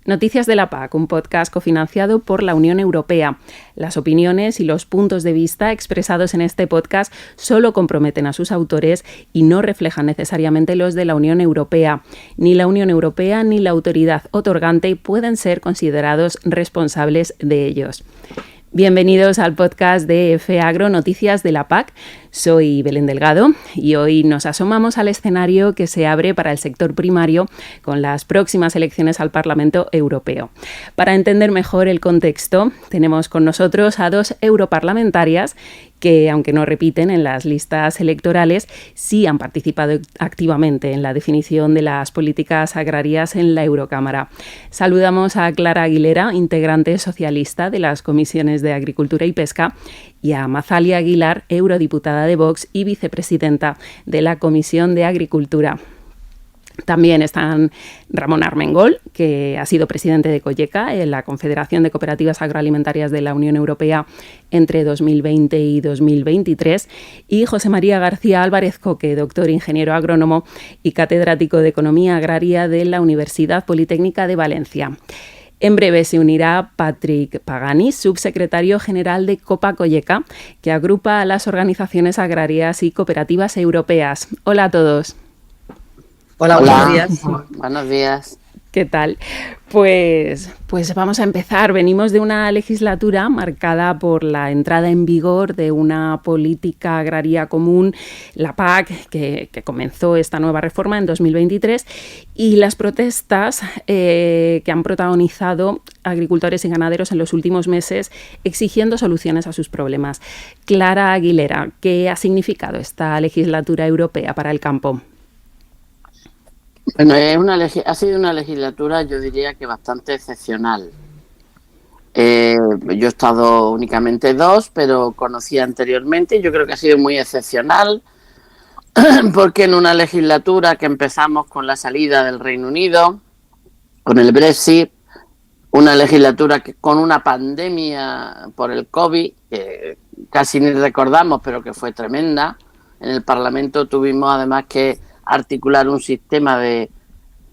Noticias de la PAC, un podcast cofinanciado por la Unión Europea. Las opiniones y los puntos de vista expresados en este podcast solo comprometen a sus autores y no reflejan necesariamente los de la Unión Europea. Ni la Unión Europea ni la autoridad otorgante pueden ser considerados responsables de ellos. Bienvenidos al podcast de FAgro Noticias de la PAC. Soy Belén Delgado y hoy nos asomamos al escenario que se abre para el sector primario con las próximas elecciones al Parlamento Europeo. Para entender mejor el contexto, tenemos con nosotros a dos europarlamentarias que, aunque no repiten en las listas electorales, sí han participado activamente en la definición de las políticas agrarias en la Eurocámara. Saludamos a Clara Aguilera, integrante socialista de las comisiones de Agricultura y Pesca, y a Mazalia Aguilar, eurodiputada de Vox y vicepresidenta de la Comisión de Agricultura. También están Ramón Armengol, que ha sido presidente de COGECA, la Confederación de Cooperativas Agroalimentarias de la Unión Europea, entre 2020 y 2023, y José María García Álvarez Coque, doctor ingeniero agrónomo y catedrático de Economía Agraria de la Universidad Politécnica de Valencia. En breve se unirá Patrick Pagani, subsecretario general de COPA-COGECA, que agrupa a las organizaciones agrarias y cooperativas europeas. Hola a todos. Hola, buenos días. Buenos días. ¿Qué tal? Pues vamos a empezar. Venimos de una legislatura marcada por la entrada en vigor de una política agraria común, la PAC, que comenzó esta nueva reforma en 2023, y las protestas que han protagonizado agricultores y ganaderos en los últimos meses exigiendo soluciones a sus problemas. Clara Aguilera, ¿qué ha significado esta legislatura europea para el campo? Bueno, ha sido una legislatura, yo diría que bastante excepcional. Yo he estado únicamente 2, pero conocía anteriormente. Yo creo que ha sido muy excepcional porque en una legislatura que empezamos con la salida del Reino Unido, con el Brexit, una legislatura que con una pandemia por el COVID, que casi ni recordamos, pero que fue tremenda. En el Parlamento tuvimos además que articular un sistema de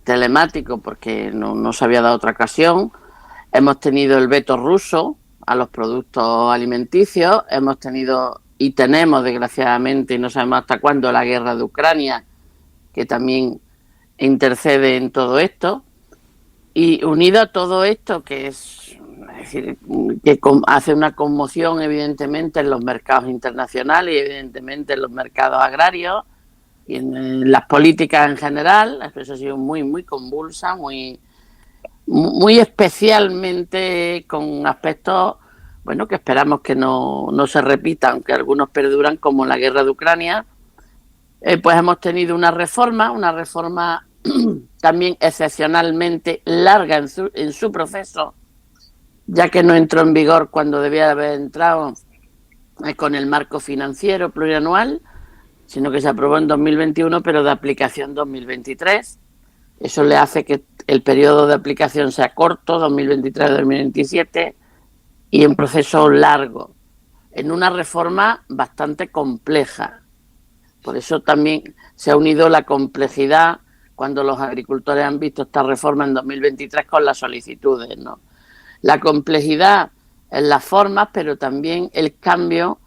telemático porque no se había dado otra ocasión. Hemos tenido el veto ruso a los productos alimenticios, hemos tenido y tenemos desgraciadamente, y no sabemos hasta cuándo, la guerra de Ucrania, que también intercede en todo esto. Y unido a todo esto, es decir, que hace una conmoción evidentemente en los mercados internacionales y evidentemente en los mercados agrarios, y en las políticas en general, la expresión ha sido muy convulsa, muy especialmente con aspectos, bueno, que esperamos que no se repitan, aunque algunos perduran, como la guerra de Ucrania. Pues hemos tenido una reforma también excepcionalmente larga en su proceso, ya que no entró en vigor cuando debía haber entrado con el marco financiero plurianual, sino que se aprobó en 2021, pero de aplicación 2023. Eso le hace que el periodo de aplicación sea corto, 2023-2027, y un proceso largo, en una reforma bastante compleja. Por eso también se ha unido la complejidad cuando los agricultores han visto esta reforma en 2023 con las solicitudes, ¿no? La complejidad en las formas, pero también el cambio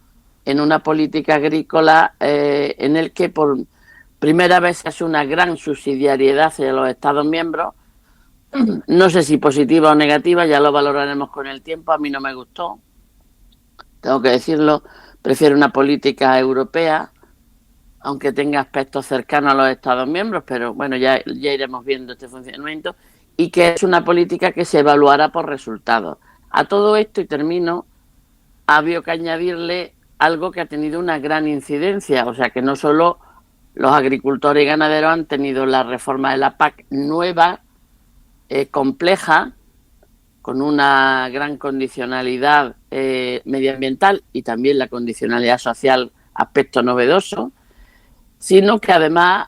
en una política agrícola en el que por primera vez se hace una gran subsidiariedad hacia los Estados miembros. No sé si positiva o negativa, ya lo valoraremos con el tiempo. A mí no me gustó, tengo que decirlo. Prefiero una política europea, aunque tenga aspectos cercanos a los Estados miembros, pero bueno, ya iremos viendo este funcionamiento, y que es una política que se evaluará por resultados. A todo esto, y termino, ha habido que añadirle algo que ha tenido una gran incidencia, o sea que no solo los agricultores y ganaderos han tenido la reforma de la PAC nueva, compleja, con una gran condicionalidad medioambiental y también la condicionalidad social, aspecto novedoso, sino que además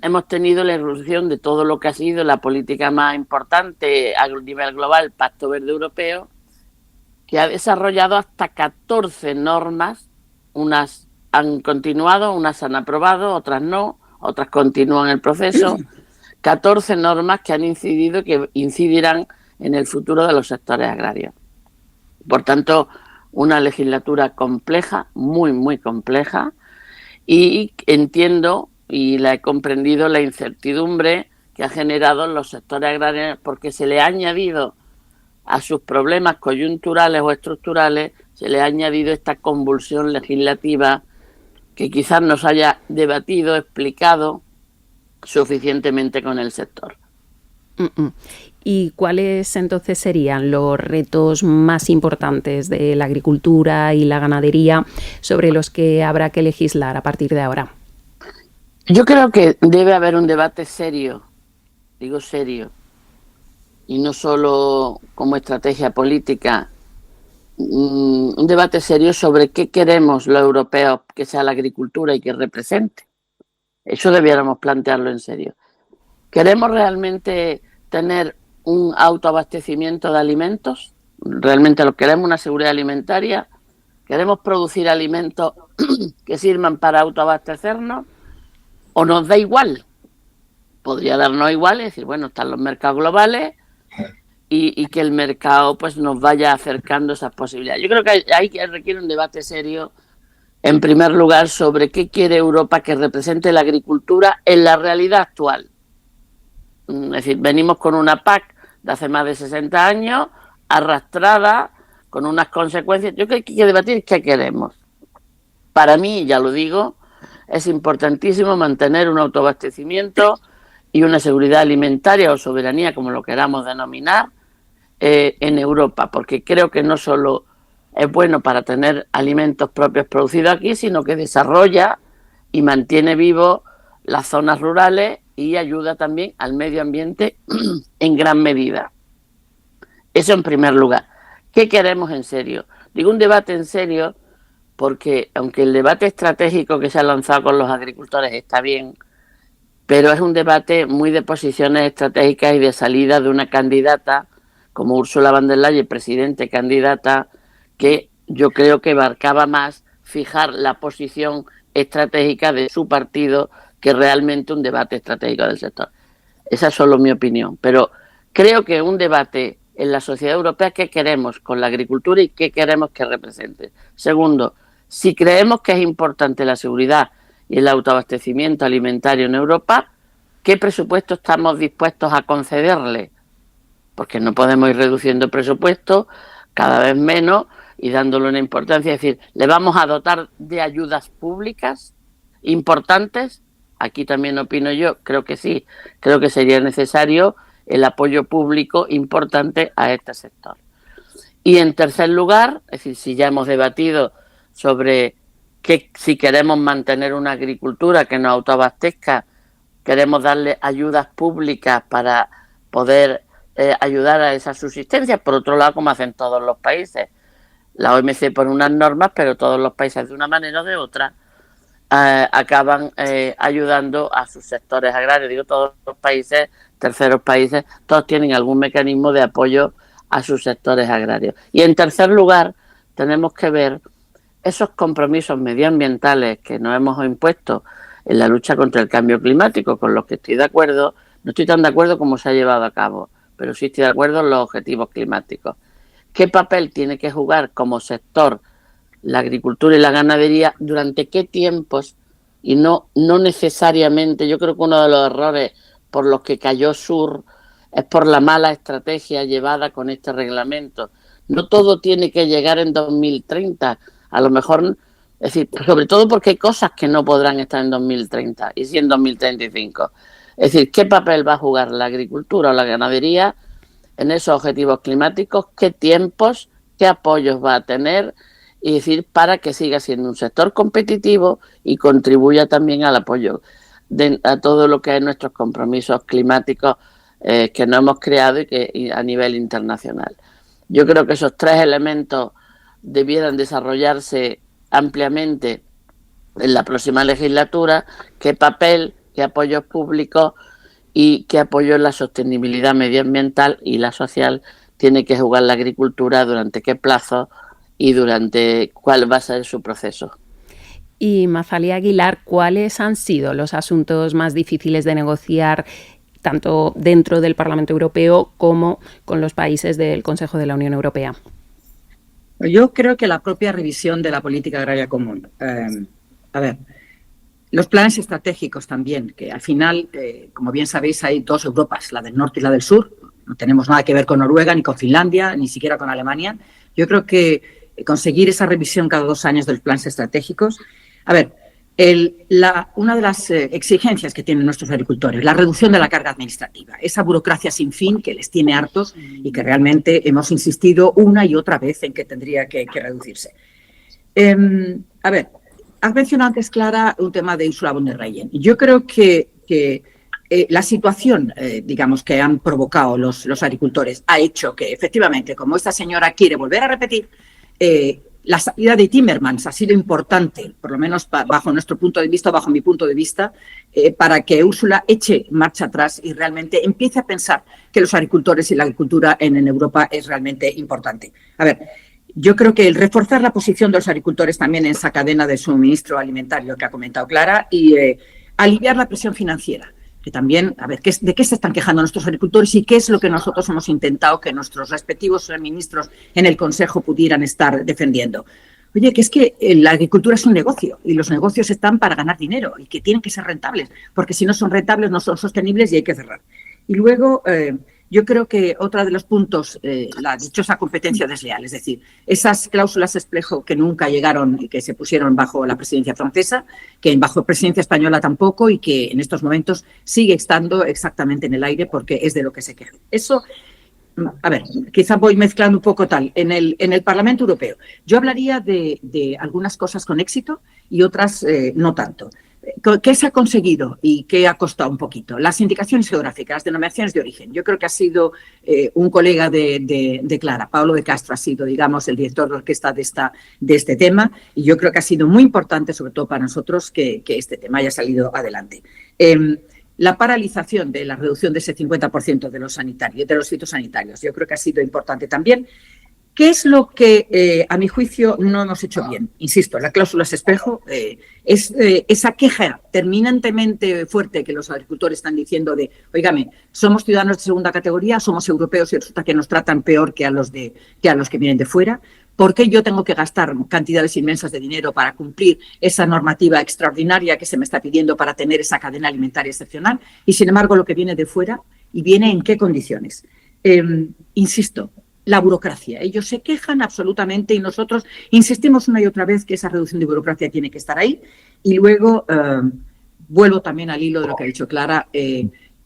hemos tenido la irrupción de todo lo que ha sido la política más importante a nivel global, el Pacto Verde Europeo, que ha desarrollado hasta 14 normas. Unas han continuado, unas han aprobado, otras no, otras continúan el proceso, 14 normas que han incidido y que incidirán en el futuro de los sectores agrarios. Por tanto, una legislatura compleja, muy, muy compleja, y entiendo y la he comprendido la incertidumbre que ha generado en los sectores agrarios porque se le ha añadido a sus problemas coyunturales o estructurales, se le ha añadido esta convulsión legislativa que quizás nos haya debatido, explicado suficientemente con el sector. ¿Y cuáles entonces serían los retos más importantes de la agricultura y la ganadería sobre los que habrá que legislar a partir de ahora? Yo creo que debe haber un debate serio, digo serio, y no solo como estrategia política, un debate serio sobre qué queremos los europeos que sea la agricultura y que represente. Eso debiéramos plantearlo en serio. ¿Queremos realmente tener un autoabastecimiento de alimentos? ¿Realmente lo queremos, una seguridad alimentaria? ¿Queremos producir alimentos que sirvan para autoabastecernos? ¿O nos da igual? Podría darnos igual y decir, bueno, están los mercados globales y que el mercado pues nos vaya acercando esas posibilidades. Yo creo que hay que requiere un debate serio, en primer lugar, sobre qué quiere Europa que represente la agricultura en la realidad actual. Es decir, venimos con una PAC de hace más de 60 años, arrastrada, con unas consecuencias. Yo creo que hay que debatir qué queremos. Para mí, ya lo digo, es importantísimo mantener un autoabastecimiento y una seguridad alimentaria o soberanía, como lo queramos denominar, en Europa, porque creo que no solo es bueno para tener alimentos propios producidos aquí, sino que desarrolla y mantiene vivos las zonas rurales y ayuda también al medio ambiente en gran medida. Eso en primer lugar. ¿Qué queremos en serio? Digo un debate en serio porque aunque el debate estratégico que se ha lanzado con los agricultores está bien, pero es un debate muy de posiciones estratégicas y de salida de una candidata como Ursula von der Leyen, presidente candidata, que yo creo que marcaba más fijar la posición estratégica de su partido que realmente un debate estratégico del sector. Esa es solo mi opinión, pero creo que un debate en la sociedad europea, qué queremos con la agricultura y qué queremos que represente. Segundo, si creemos que es importante la seguridad y el autoabastecimiento alimentario en Europa, ¿qué presupuesto estamos dispuestos a concederle? Porque no podemos ir reduciendo presupuesto cada vez menos y dándole una importancia. Es decir, ¿le vamos a dotar de ayudas públicas importantes? Aquí también opino yo, creo que sí, creo que sería necesario el apoyo público importante a este sector. Y en tercer lugar, es decir, si ya hemos debatido sobre que si queremos mantener una agricultura que nos autoabastezca, queremos darle ayudas públicas para poder ayudar a esa subsistencia, por otro lado, como hacen todos los países. La OMC pone unas normas, pero todos los países de una manera o de otra acaban ayudando a sus sectores agrarios. Digo, todos los países, terceros países, todos tienen algún mecanismo de apoyo a sus sectores agrarios. Y en tercer lugar, tenemos que ver esos compromisos medioambientales que nos hemos impuesto en la lucha contra el cambio climático, con los que estoy de acuerdo. No estoy tan de acuerdo como se ha llevado a cabo, pero sí estoy de acuerdo en los objetivos climáticos. ¿Qué papel tiene que jugar como sector la agricultura y la ganadería? ¿Durante qué tiempos? Y no necesariamente, yo creo que uno de los errores por los que cayó Sur es por la mala estrategia llevada con este reglamento. No todo tiene que llegar en 2030, a lo mejor, es decir, sobre todo porque hay cosas que no podrán estar en 2030 y sí en 2035. Es decir, ¿qué papel va a jugar la agricultura o la ganadería en esos objetivos climáticos? ¿Qué tiempos, qué apoyos va a tener? Y decir, para que siga siendo un sector competitivo y contribuya también al apoyo a todo lo que es nuestros compromisos climáticos que nos hemos creado y a nivel internacional. Yo creo que esos tres elementos debieran desarrollarse ampliamente en la próxima legislatura. ¿Qué papel, qué apoyos públicos y qué apoyo en la sostenibilidad medioambiental y la social tiene que jugar la agricultura, durante qué plazo y durante cuál va a ser su proceso? Y Mazalia Aguilar, ¿cuáles han sido los asuntos más difíciles de negociar tanto dentro del Parlamento Europeo como con los países del Consejo de la Unión Europea? Yo creo que la propia revisión de la política agraria común. Los planes estratégicos también, que al final, como bien sabéis, hay dos Europas, la del norte y la del sur. No tenemos nada que ver con Noruega, ni con Finlandia, ni siquiera con Alemania. Yo creo que conseguir esa revisión cada 2 años de los planes estratégicos. Una de las exigencias que tienen nuestros agricultores, la reducción de la carga administrativa, esa burocracia sin fin que les tiene hartos y que realmente hemos insistido una y otra vez en que tendría que reducirse. Has mencionado antes, Clara, un tema de Ursula von der Leyen. Yo creo que la situación, que han provocado los agricultores ha hecho que, efectivamente, como esta señora quiere volver a repetir, la salida de Timmermans ha sido importante, por lo menos bajo nuestro punto de vista, bajo mi punto de vista, para que Ursula eche marcha atrás y realmente empiece a pensar que los agricultores y la agricultura en Europa es realmente importante. Yo creo que el reforzar la posición de los agricultores también en esa cadena de suministro alimentario que ha comentado Clara y aliviar la presión financiera, que también, ¿de qué se están quejando nuestros agricultores y qué es lo que nosotros hemos intentado que nuestros respectivos ministros en el Consejo pudieran estar defendiendo? Oye, que es que la agricultura es un negocio y los negocios están para ganar dinero y que tienen que ser rentables, porque si no son rentables no son sostenibles y hay que cerrar. Y luego, yo creo que otro de los puntos, la dichosa competencia desleal, es decir, esas cláusulas espejo que nunca llegaron y que se pusieron bajo la presidencia francesa, que bajo presidencia española tampoco y que en estos momentos sigue estando exactamente en el aire porque es de lo que se queja. Eso, quizá voy mezclando un poco tal. En el Parlamento Europeo, yo hablaría de algunas cosas con éxito y otras no tanto. ¿Qué se ha conseguido y qué ha costado un poquito? Las indicaciones geográficas, las denominaciones de origen. Yo creo que ha sido un colega de Clara, Pablo de Castro, ha sido, digamos, el director de orquesta de este tema y yo creo que ha sido muy importante, sobre todo para nosotros, que este tema haya salido adelante. La paralización de la reducción de ese 50% de los fitosanitarios, yo creo que ha sido importante también. ¿Qué es lo que, a mi juicio, no hemos hecho bien? Insisto, la cláusula espejo es esa queja terminantemente fuerte que los agricultores están diciendo de, oígame, somos ciudadanos de segunda categoría, somos europeos y resulta que nos tratan peor que a los que vienen de fuera. ¿Por qué yo tengo que gastar cantidades inmensas de dinero para cumplir esa normativa extraordinaria que se me está pidiendo para tener esa cadena alimentaria excepcional? Y, sin embargo, lo que viene de fuera, ¿y viene en qué condiciones? Insisto, la burocracia. Ellos se quejan absolutamente y nosotros insistimos una y otra vez que esa reducción de burocracia tiene que estar ahí. Y luego, vuelvo también al hilo de lo que ha dicho Clara,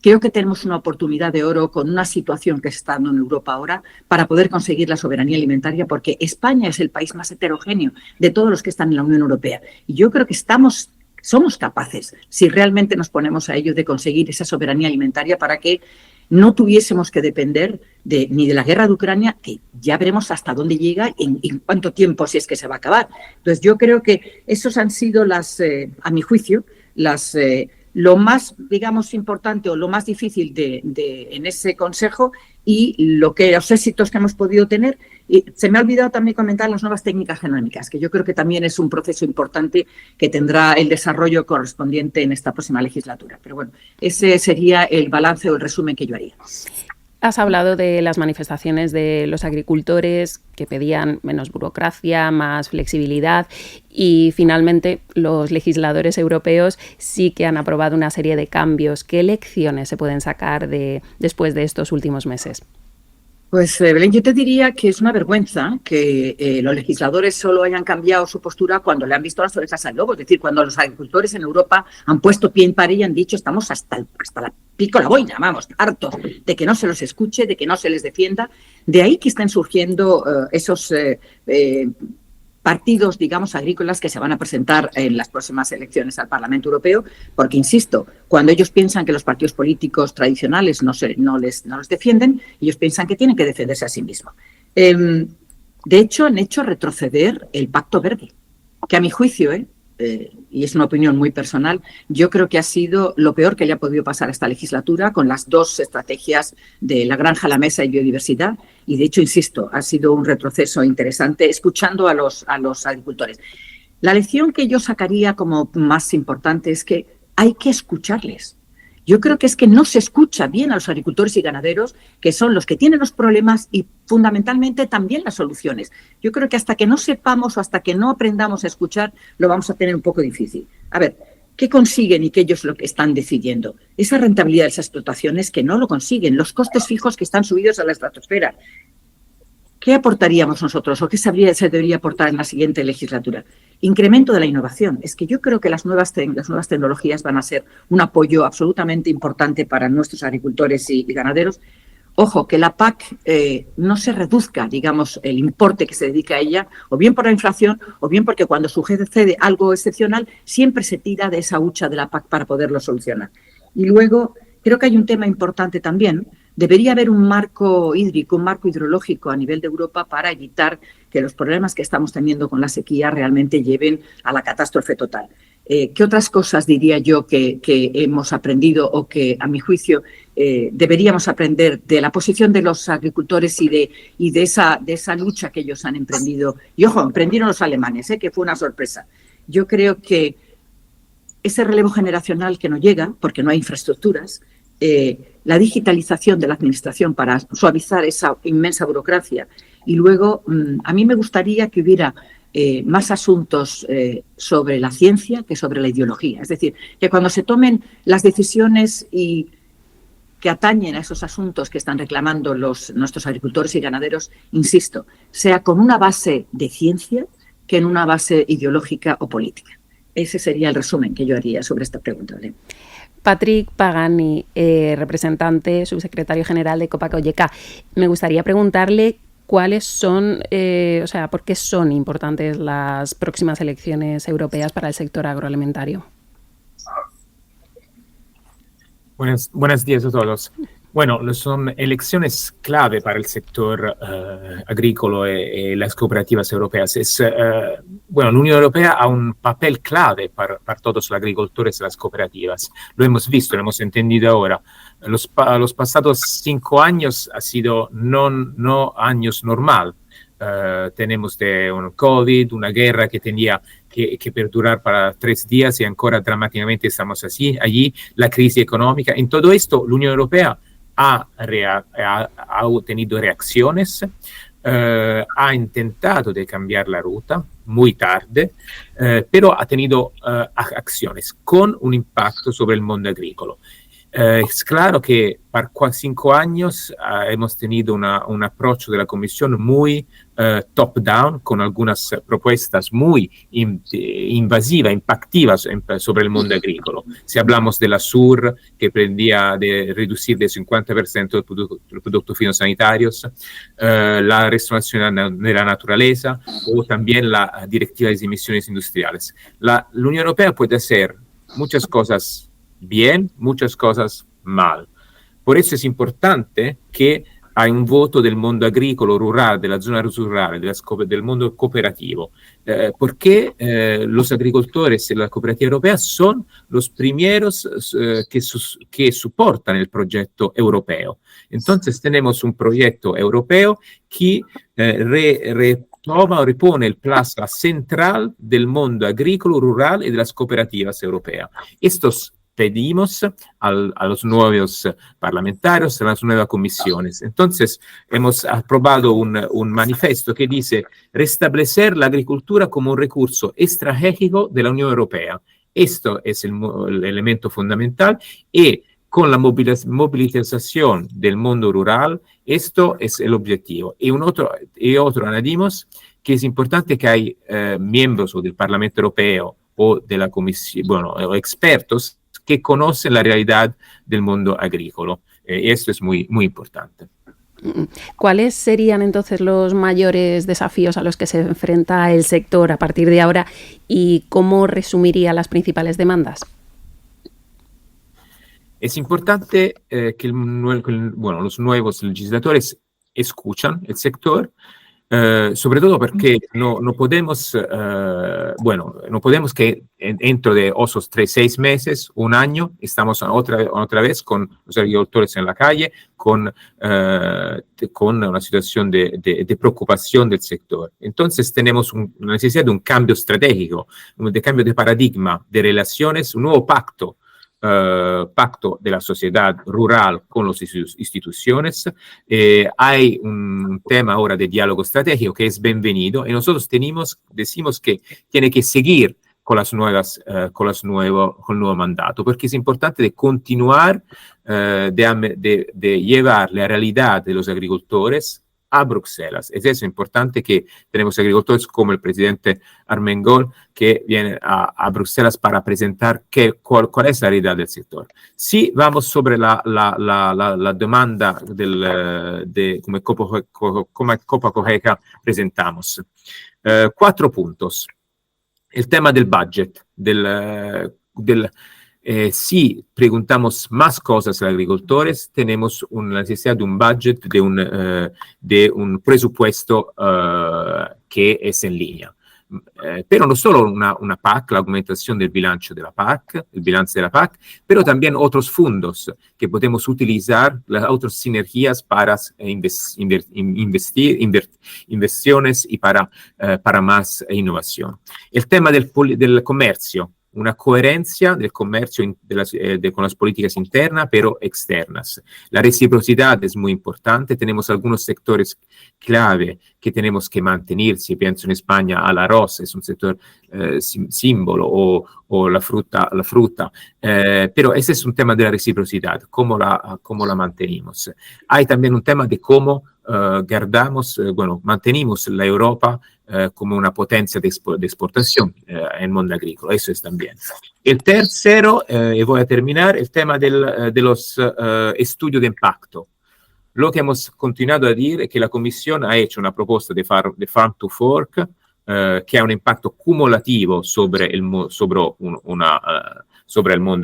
creo que tenemos una oportunidad de oro con una situación que se está dando en Europa ahora para poder conseguir la soberanía alimentaria, porque España es el país más heterogéneo de todos los que están en la Unión Europea. Y yo creo que somos capaces, si realmente nos ponemos a ello, de conseguir esa soberanía alimentaria para que no tuviésemos que depender ni de la guerra de Ucrania, que ya veremos hasta dónde llega y en cuánto tiempo, si es que se va a acabar. Entonces, yo creo que esos han sido a mi juicio, lo más, digamos, importante o lo más difícil en ese Consejo y los éxitos que hemos podido tener. Y se me ha olvidado también comentar las nuevas técnicas genómicas, que yo creo que también es un proceso importante que tendrá el desarrollo correspondiente en esta próxima legislatura. Pero bueno, ese sería el balance o el resumen que yo haría. Has hablado de las manifestaciones de los agricultores que pedían menos burocracia, más flexibilidad y finalmente los legisladores europeos sí que han aprobado una serie de cambios. ¿Qué lecciones se pueden sacar después de estos últimos meses? Pues, Belén, yo te diría que es una vergüenza que los legisladores solo hayan cambiado su postura cuando le han visto las orejas al lobo. Es decir, cuando los agricultores en Europa han puesto pie en pared y han dicho estamos hasta la pico la boina, vamos, hartos de que no se los escuche, de que no se les defienda. De ahí que estén surgiendo esos partidos, digamos, agrícolas que se van a presentar en las próximas elecciones al Parlamento Europeo, porque, insisto, cuando ellos piensan que los partidos políticos tradicionales no les defienden, ellos piensan que tienen que defenderse a sí mismos. De hecho, han hecho retroceder el Pacto Verde, que a mi juicio, y es una opinión muy personal, yo creo que ha sido lo peor que le ha podido pasar a esta legislatura con las dos estrategias de la granja a la mesa y biodiversidad. Y de hecho, insisto, ha sido un retroceso interesante escuchando a los agricultores. La lección que yo sacaría como más importante es que hay que escucharles. Yo creo que es que no se escucha bien a los agricultores y ganaderos, que son los que tienen los problemas y fundamentalmente también las soluciones. Yo creo que hasta que no sepamos o hasta que no aprendamos a escuchar, lo vamos a tener un poco difícil. A ver, ¿qué consiguen y qué ellos lo que están decidiendo? Esa rentabilidad de esas explotaciones que no lo consiguen, los costes fijos que están subidos a la estratosfera. ¿Qué aportaríamos nosotros o qué se debería aportar en la siguiente legislatura? Incremento de la innovación. Es que yo creo que las nuevas tecnologías van a ser un apoyo absolutamente importante para nuestros agricultores y ganaderos. Ojo, que la PAC no se reduzca, digamos, el importe que se dedica a ella, o bien por la inflación, o bien porque cuando sucede algo excepcional, siempre se tira de esa hucha de la PAC para poderlo solucionar. Y luego, creo que hay un tema importante también. Debería haber un marco hídrico, un marco hidrológico a nivel de Europa para evitar que los problemas que estamos teniendo con la sequía realmente lleven a la catástrofe total. ¿Qué otras cosas diría yo que hemos aprendido o que, a mi juicio, deberíamos aprender de la posición de los agricultores y de esa lucha que ellos han emprendido? Y, ojo, emprendieron los alemanes, que fue una sorpresa. Yo creo que ese relevo generacional que no llega, porque no hay infraestructuras, la digitalización de la administración para suavizar esa inmensa burocracia. Y luego, a mí me gustaría que hubiera más asuntos sobre la ciencia que sobre la ideología. Es decir, que cuando se tomen las decisiones y que atañen a esos asuntos que están reclamando nuestros agricultores y ganaderos, insisto, sea con una base de ciencia que en una base ideológica o política. Ese sería el resumen que yo haría sobre esta pregunta, ¿vale? Patrick Pagani, representante, subsecretario general de Copa-Cogeca. Me gustaría preguntarle cuáles son, por qué son importantes las próximas elecciones europeas para el sector agroalimentario. Buenos días a todos. Bueno, son elecciones clave para el sector agrícola y las cooperativas europeas. La Unión Europea ha un papel clave para todos los agricultores y las cooperativas. Lo hemos visto, lo hemos entendido ahora. Los pasados 5 años han sido no años normal. Tenemos un COVID, una guerra que tenía que perdurar para 3 días y ancora dramáticamente estamos allí, la crisis económica. En todo esto, la Unión Europea ha tenido reacciones, ha intentado de cambiar la ruta muy tarde, pero ha tenido acciones con un impacto sobre el mundo agrícola. Es claro que por 5 años hemos tenido un approach de la Comisión muy top-down, con algunas propuestas muy invasivas, impactivas sobre el mundo agrícola. Si hablamos de la SUR, que pretendía de reducir del 50% los productos fitosanitarios, la restauración de la naturaleza o también la directiva de emisiones industriales. La Unión Europea puede hacer muchas cosas bien, muchas cosas mal. Por eso es importante que hay un voto del mundo agrícola, rural, de la zona rural, del mundo cooperativo, porque los agricultores de la cooperativa europea son los primeros que soportan el proyecto europeo. Entonces tenemos un proyecto europeo que repone el plaza central del mundo agrícola, rural y de las cooperativas europeas. Estos pedimos a los nuevos parlamentarios, a las nuevas comisiones. Entonces, hemos aprobado un manifiesto que dice restablecer la agricultura como un recurso estratégico de la Unión Europea. Esto es el elemento fundamental y con la movilización del mundo rural, esto es el objetivo. Y otro añadimos que es importante que hay miembros del Parlamento Europeo o de la Comisión, o expertos que conocen la realidad del mundo agrícola. Esto es muy, muy importante. ¿Cuáles serían entonces los mayores desafíos a los que se enfrenta el sector a partir de ahora y cómo resumiría las principales demandas? Es importante que los nuevos legisladores escuchan el sector, sobre todo porque no podemos que dentro de esos 6 meses, un año, estamos otra vez con los agricultores en la calle, con una situación de preocupación del sector. Entonces tenemos una necesidad de un cambio estratégico, de cambio de paradigma, de relaciones, un nuevo pacto pacto de la sociedad rural con las instituciones. Hay un tema ahora de diálogo estratégico que es bienvenido y nosotros decimos que tiene que seguir con con el nuevo mandato, porque es importante de continuar de llevar la realidad de los agricultores a Bruselas. Es eso importante que tenemos agricultores como el presidente Armengol que viene a Bruselas para presentar cuál es la realidad del sector. Si vamos sobre la demanda come Copa Cogeca presentamos. 4 puntos. El tema del budget, si preguntamos más cosas a los agricultores, tenemos una necesidad de un budget, de un presupuesto que es en línea. Pero no solo una PAC, la aumentación del bilancio de la PAC, el balance de la PAC, pero también otros fondos que podemos utilizar, las otras sinergias para inversiones y para más innovación. El tema del comercio, una coherencia del comercio con las políticas internas, pero externas. La reciprocidad es muy importante. Tenemos algunos sectores clave que tenemos que mantener. Si pienso en España, al arroz es un sector símbolo, o la fruta. Pero ese es un tema de la reciprocidad, cómo la mantenemos. Hay también un tema de cómo mantenemos la Europa como una potencia de exportación en el mundo agrícola. Eso es también. El tercero, y voy a terminar, el tema de los estudios de impacto. Lo que hemos continuado a decir es que la Comisión ha hecho una propuesta de Farm to Fork que ha un impacto cumulativo sobre el mundo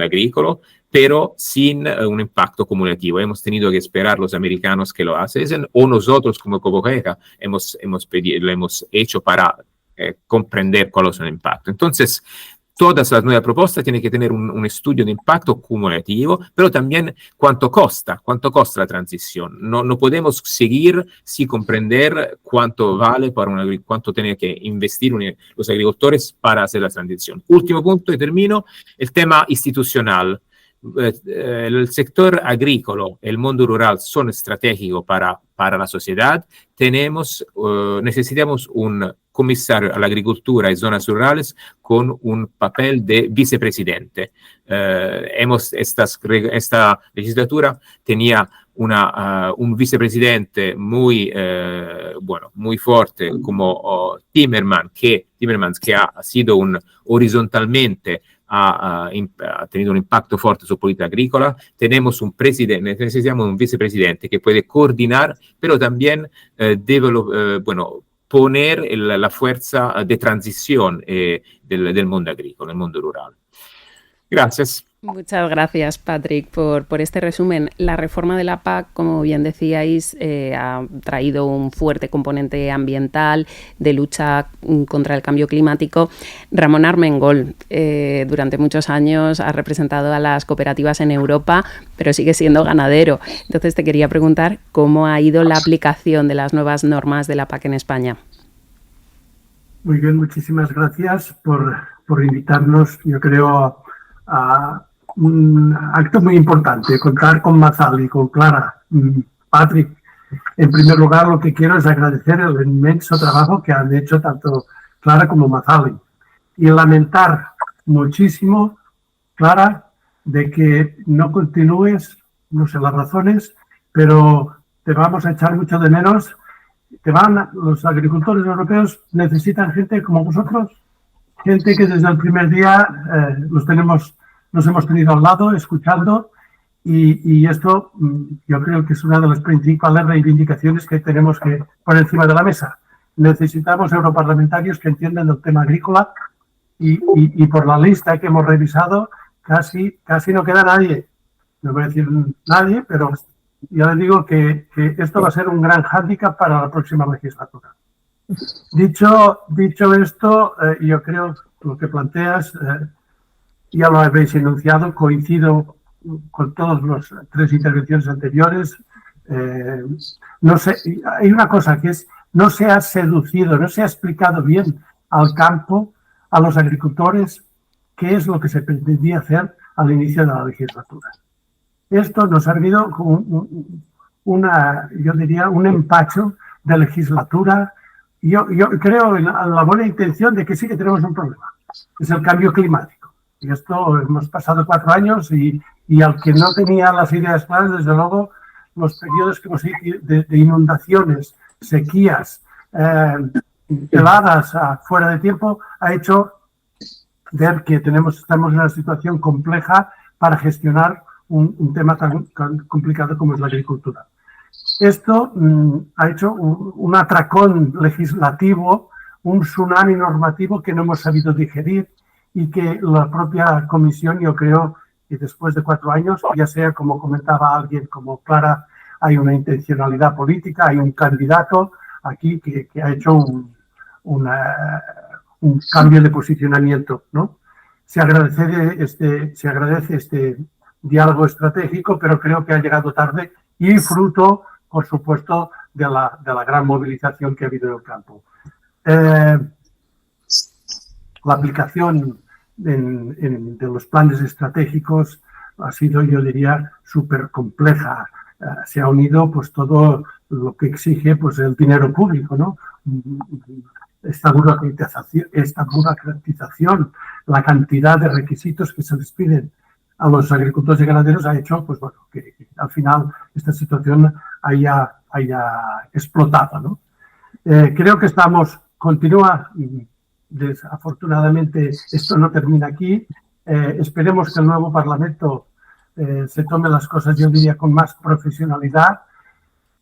agrícola, pero sin un impacto cumulativo. Hemos tenido que esperar los americanos que lo hacen, o nosotros como Copa-Cogeca lo hemos hecho para comprender cuál es el impacto. Entonces, todas las nuevas propuestas tienen que tener un estudio de impacto cumulativo, pero también cuánto cuesta la transición. No podemos seguir sin comprender cuánto vale cuánto tienen que investir los agricultores para hacer la transición. Último punto y termino, el tema institucional. El sector agrícola, el mundo rural son estratégicos para la sociedad. Necesitamos un comisario a la agricultura y zonas rurales con un papel de vicepresidente. Esta legislatura tenía un vicepresidente muy fuerte como Timmermans, que ha sido horizontalmente ha tenido un impacto fuerte su política agrícola. Necesitamos un vicepresidente que puede coordinar, pero también poner la fuerza de transición del mundo agrícola, el mundo rural. Gracias. Muchas gracias, Patrick, por este resumen. La reforma de la PAC, como bien decíais, ha traído un fuerte componente ambiental de lucha contra el cambio climático. Ramón Armengol, durante muchos años ha representado a las cooperativas en Europa, pero sigue siendo ganadero. Entonces te quería preguntar cómo ha ido la aplicación de las nuevas normas de la PAC en España. Muy bien, muchísimas gracias por invitarnos. Yo creo a un acto muy importante, contar con Mazal y con Clara. Patrick, en primer lugar, lo que quiero es agradecer el inmenso trabajo que han hecho tanto Clara como Mazal y lamentar muchísimo, Clara, de que no continúes, no sé las razones, pero te vamos a echar mucho de menos. Los agricultores europeos necesitan gente como vosotros, gente que desde el primer día nos hemos tenido al lado, escuchando, y esto yo creo que es una de las principales reivindicaciones que tenemos que poner encima de la mesa. Necesitamos europarlamentarios que entiendan el tema agrícola y por la lista que hemos revisado casi no queda nadie. No voy a decir nadie, pero ya les digo que esto va a ser un gran hándicap para la próxima legislatura. Dicho esto, yo creo que lo que planteas ya lo habéis enunciado, coincido con todas las 3 intervenciones anteriores. No sé, hay una cosa que es, no se ha seducido, no se ha explicado bien al campo, a los agricultores, qué es lo que se pretendía hacer al inicio de la legislatura. Esto nos ha servido como yo diría, un empacho de legislatura. Yo creo en la buena intención de que sí que tenemos un problema, es el cambio climático. Y esto hemos pasado 4 años y al que no tenía las ideas claras, desde luego, los periodos que de inundaciones, sequías, heladas fuera de tiempo, ha hecho ver que estamos en una situación compleja para gestionar un tema tan complicado como es la agricultura. Esto ha hecho un atracón legislativo, un tsunami normativo que no hemos sabido digerir y que la propia comisión, yo creo que después de 4 años, ya sea como comentaba alguien como Clara, hay una intencionalidad política, hay un candidato aquí que ha hecho un cambio de posicionamiento, ¿no? Se agradece este diálogo estratégico, pero creo que ha llegado tarde y fruto, por supuesto, de la gran movilización que ha habido en el campo. La aplicación de los planes estratégicos ha sido, yo diría, súper compleja. Se ha unido pues todo lo que exige pues el dinero público, ¿no? Esta burocratización, la cantidad de requisitos que se les piden a los agricultores y ganaderos ha hecho pues bueno que al final esta situación haya explotado, ¿no? Creo que continúa. Desafortunadamente esto no termina aquí. Esperemos que el nuevo Parlamento se tome las cosas, yo diría, con más profesionalidad.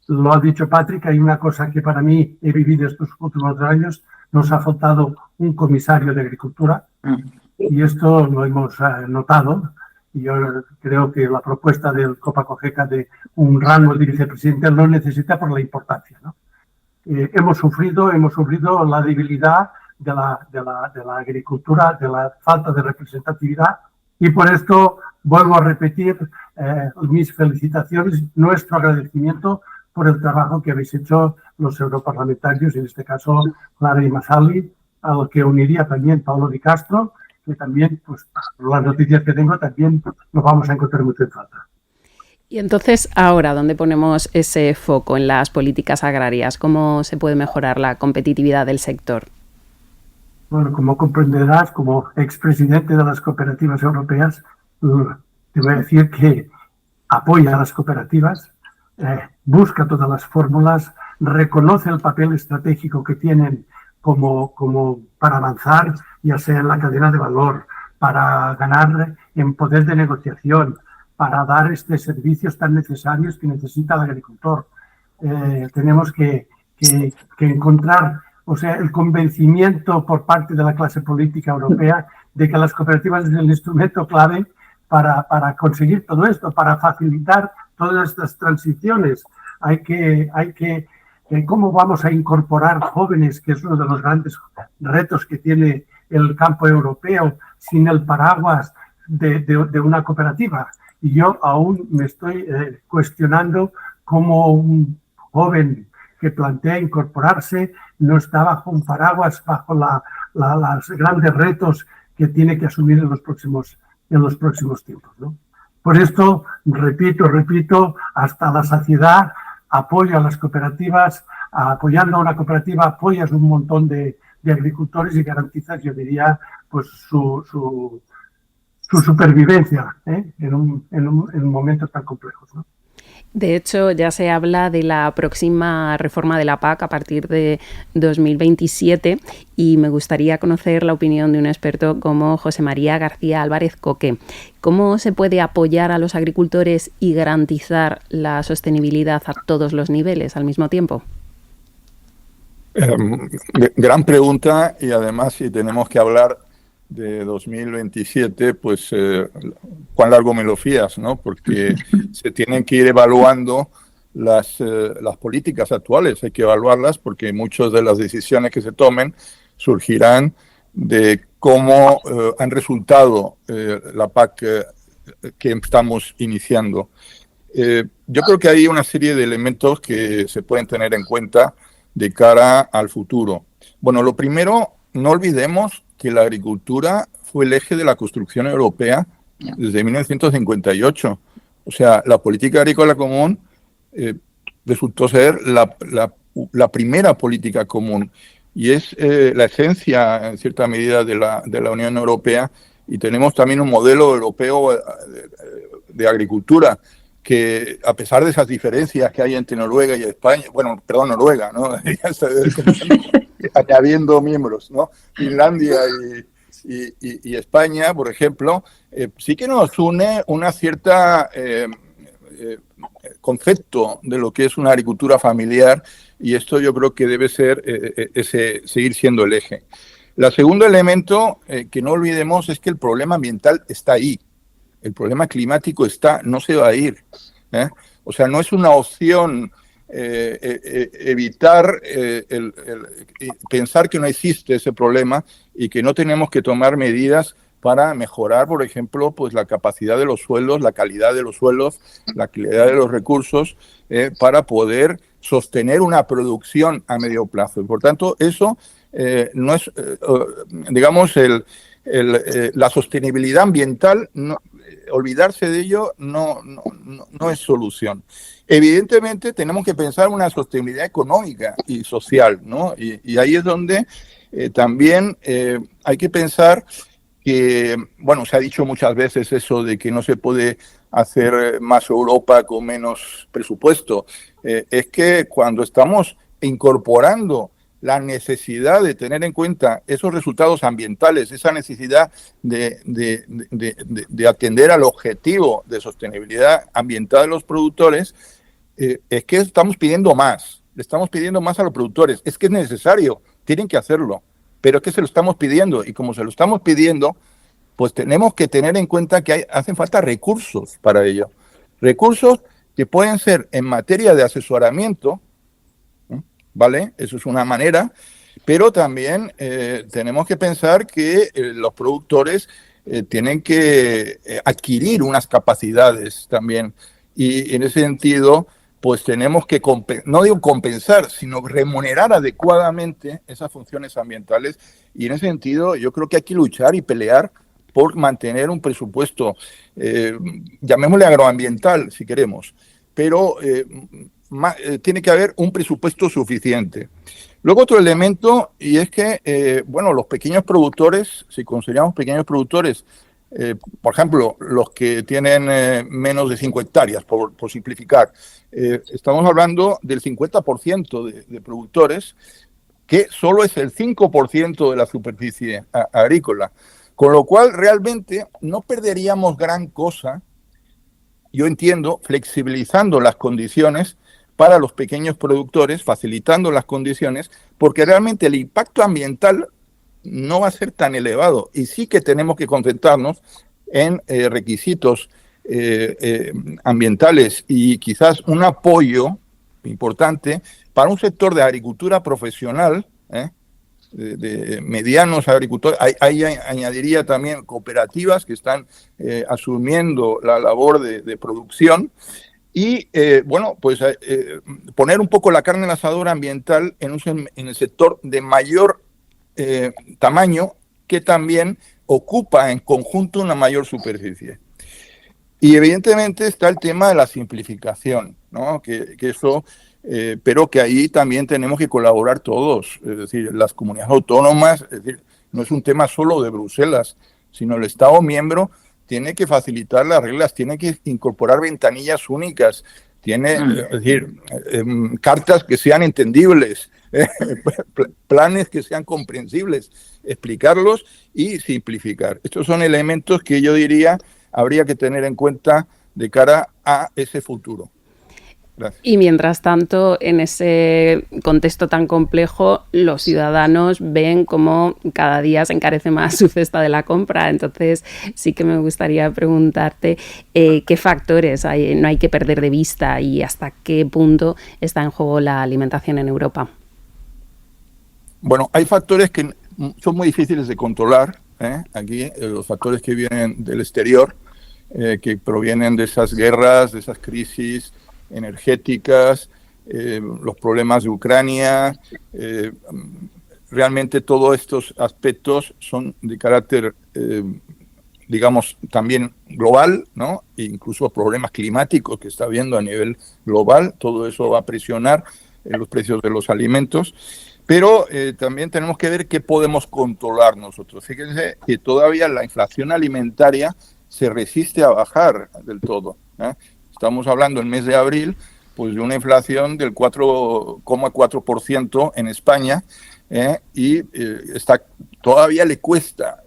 Lo ha dicho Patrick, hay una cosa que para mí he vivido estos últimos años, nos ha faltado un comisario de Agricultura y esto lo hemos notado. Y yo creo que la propuesta del Copa-Cogeca de un rango de vicepresidente lo necesita por la importancia, ¿no? Hemos sufrido la debilidad de la agricultura, de la falta de representatividad y por esto vuelvo a repetir mis felicitaciones, nuestro agradecimiento por el trabajo que habéis hecho los europarlamentarios, en este caso Clara y Mazzali, a lo que uniría también Paolo Di Castro, que también, pues, por las noticias que tengo, también nos vamos a encontrar mucho en falta. Y entonces, ahora, ¿dónde ponemos ese foco en las políticas agrarias? ¿Cómo se puede mejorar la competitividad del sector? Bueno, como comprenderás, como expresidente de las cooperativas europeas, te voy a decir que apoya a las cooperativas, busca todas las fórmulas, reconoce el papel estratégico que tienen como para avanzar, ya sea en la cadena de valor, para ganar en poder de negociación, para dar servicios tan necesarios que necesita el agricultor. Tenemos que encontrar, o sea, el convencimiento por parte de la clase política europea de que las cooperativas es el instrumento clave para conseguir todo esto, para facilitar todas estas transiciones. ¿Cómo vamos a incorporar jóvenes, que es uno de los grandes retos que tiene el campo europeo, sin el paraguas de una cooperativa? Y yo aún me estoy cuestionando cómo un joven que plantea incorporarse no está bajo un paraguas, bajo los grandes retos que tiene que asumir en los próximos tiempos, ¿no? Por esto, repito, hasta la saciedad, apoyo a las cooperativas. Apoyando a una cooperativa apoyas un montón de agricultores y garantizas, yo diría, pues su supervivencia en momentos tan complejos, ¿no? De hecho, ya se habla de la próxima reforma de la PAC a partir de 2027 y me gustaría conocer la opinión de un experto como José María García Álvarez Coque. ¿Cómo se puede apoyar a los agricultores y garantizar la sostenibilidad a todos los niveles al mismo tiempo? Gran pregunta, y además si tenemos que hablar de 2027, pues cuán largo me lo fías, ¿no? Porque se tienen que ir evaluando las políticas actuales, hay que evaluarlas porque muchas de las decisiones que se tomen surgirán de cómo han resultado la PAC que estamos iniciando. Yo creo que hay una serie de elementos que se pueden tener en cuenta de cara al futuro. Bueno, lo primero, no olvidemos que la agricultura fue el eje de la construcción europea desde 1958. O sea, la política agrícola común resultó ser la primera política común y es la esencia, en cierta medida, de la Unión Europea, y tenemos también un modelo europeo de agricultura que, a pesar de esas diferencias que hay entre Noruega y España, bueno, perdón, Noruega, ¿no? Añadiendo miembros, ¿no? Finlandia y España, por ejemplo, sí que nos une una cierta concepto de lo que es una agricultura familiar, y esto yo creo que debe ser seguir siendo el eje. El segundo elemento que no olvidemos es que el problema ambiental está ahí. El problema climático no se va a ir. O sea, no es una opción evitar pensar que no existe ese problema y que no tenemos que tomar medidas para mejorar, por ejemplo, pues la capacidad de los suelos, la calidad de los suelos, la calidad de los recursos, para poder sostener una producción a medio plazo. Y por tanto, eso no es, digamos, la sostenibilidad ambiental, olvidarse de ello no es solución. Evidentemente, tenemos que pensar en una sostenibilidad económica y social, ¿no? Y ahí es donde también hay que pensar que, bueno, se ha dicho muchas veces eso de que no se puede hacer más Europa con menos presupuesto. Es que cuando estamos incorporando la necesidad de tener en cuenta esos resultados ambientales, esa necesidad de atender al objetivo de sostenibilidad ambiental de los productores, es que estamos pidiendo más, le estamos pidiendo más a los productores. Es que es necesario, tienen que hacerlo, pero es que se lo estamos pidiendo, y como se lo estamos pidiendo, pues tenemos que tener en cuenta que hacen falta recursos para ello. Recursos que pueden ser en materia de asesoramiento, ¿vale? Eso es una manera, pero también tenemos que pensar que los productores tienen que adquirir unas capacidades también, y en ese sentido, pues tenemos que, no digo compensar, sino remunerar adecuadamente esas funciones ambientales, y en ese sentido yo creo que hay que luchar y pelear por mantener un presupuesto, llamémosle agroambiental si queremos, pero tiene que haber un presupuesto suficiente. Luego otro elemento, y es que, bueno, los pequeños productores, si consideramos pequeños productores, por ejemplo, los que tienen menos de 5 hectáreas, por simplificar, estamos hablando del 50% de productores, que solo es el 5% de la superficie agrícola, con lo cual realmente no perderíamos gran cosa, yo entiendo, flexibilizando las condiciones para los pequeños productores, facilitando las condiciones, porque realmente el impacto ambiental no va a ser tan elevado, y sí que tenemos que concentrarnos en requisitos ambientales y quizás un apoyo importante para un sector de agricultura profesional, de medianos agricultores. Ahí añadiría también cooperativas que están asumiendo la labor de producción, y bueno, pues poner un poco la carne en el asador ambiental en el sector de mayor tamaño, que también ocupa en conjunto una mayor superficie. Y evidentemente está el tema de la simplificación, ¿no? Que eso, pero que ahí también tenemos que colaborar todos, es decir, las comunidades autónomas, es decir, no es un tema solo de Bruselas, sino el Estado miembro tiene que facilitar las reglas, tiene que incorporar ventanillas únicas, tiene, es decir, cartas que sean entendibles, planes que sean comprensibles, explicarlos y simplificar. Estos son elementos que yo diría habría que tener en cuenta de cara a ese futuro. Gracias. Y mientras tanto, en ese contexto tan complejo, los ciudadanos ven cómo cada día se encarece más su cesta de la compra. Entonces, sí que me gustaría preguntarte qué factores no hay que perder de vista y hasta qué punto está en juego la alimentación en Europa. Bueno, hay factores que son muy difíciles de controlar. Aquí, los factores que vienen del exterior, que provienen de esas guerras, de esas crisis energéticas, los problemas de Ucrania, realmente todos estos aspectos son de carácter digamos, también global, ¿no? E incluso problemas climáticos que está habiendo a nivel global. Todo eso va a presionar los precios de los alimentos. Pero también tenemos que ver qué podemos controlar nosotros. Fíjense que todavía la inflación alimentaria se resiste a bajar del todo, ¿eh? Estamos hablando en mes de abril pues de una inflación del 4,4% en España, y todavía le cuesta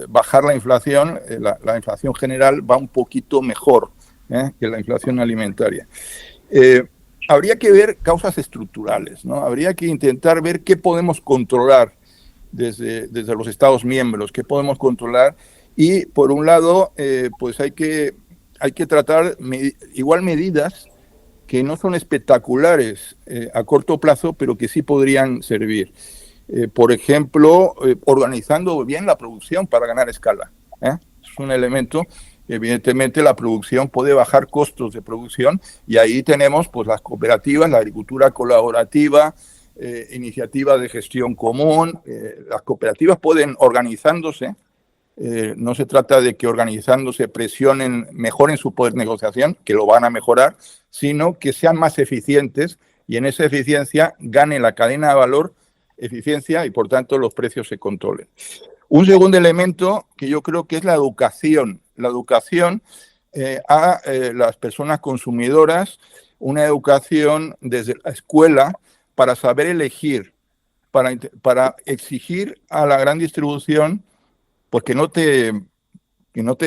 bajar la inflación. La inflación general va un poquito mejor que la inflación alimentaria. Habría que ver causas estructurales, ¿no? Habría que intentar ver qué podemos controlar desde los Estados miembros, qué podemos controlar. Y por un lado, pues hay que tratar igual medidas que no son espectaculares a corto plazo, pero que sí podrían servir. Por ejemplo, organizando bien la producción para ganar escala. Es un elemento. Evidentemente la producción puede bajar costos de producción, y ahí tenemos pues las cooperativas, la agricultura colaborativa, iniciativas de gestión común. Las cooperativas pueden organizándose. No se trata de que organizándose mejoren su poder de negociación, que lo van a mejorar, sino que sean más eficientes, y en esa eficiencia gane la cadena de valor eficiencia y por tanto los precios se controlen. Un segundo elemento que yo creo que es la educación. La educación a las personas consumidoras, una educación desde la escuela para saber elegir, para exigir a la gran distribución pues que no te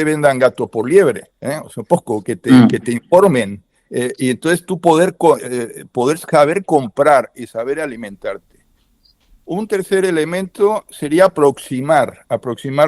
vendan gato por liebre, o sea, poco, que te informen, y entonces tú poder saber comprar y saber alimentarte. Un tercer elemento sería aproximar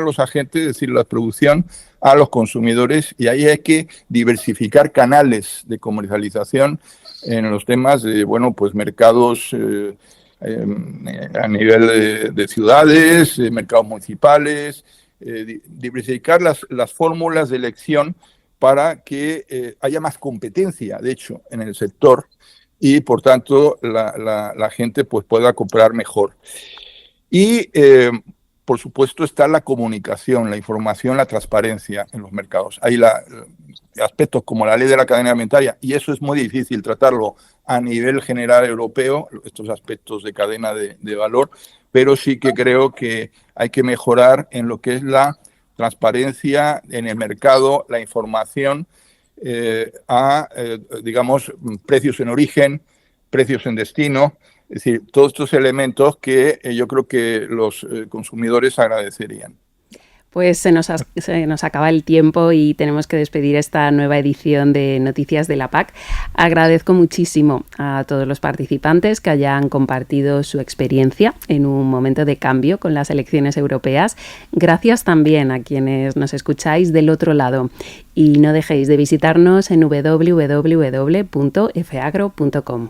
los agentes, es decir, la producción a los consumidores, y ahí hay que diversificar canales de comercialización en los temas de, bueno, pues mercados a nivel de ciudades, mercados municipales, diversificar las fórmulas de elección para que haya más competencia, de hecho, en el sector, y por tanto la gente pues pueda comprar mejor. Y por supuesto está la comunicación, la información, la transparencia en los mercados. Hay aspectos como la ley de la cadena alimentaria, y eso es muy difícil tratarlo a nivel general europeo, estos aspectos de cadena de valor, pero sí que creo que hay que mejorar en lo que es la transparencia en el mercado, la información digamos, precios en origen, precios en destino, es decir, todos estos elementos que yo creo que los consumidores agradecerían. Pues se nos acaba el tiempo y tenemos que despedir esta nueva edición de Noticias de la PAC. Agradezco muchísimo a todos los participantes que hayan compartido su experiencia en un momento de cambio con las elecciones europeas. Gracias también a quienes nos escucháis del otro lado. Y no dejéis de visitarnos en www.efagro.com.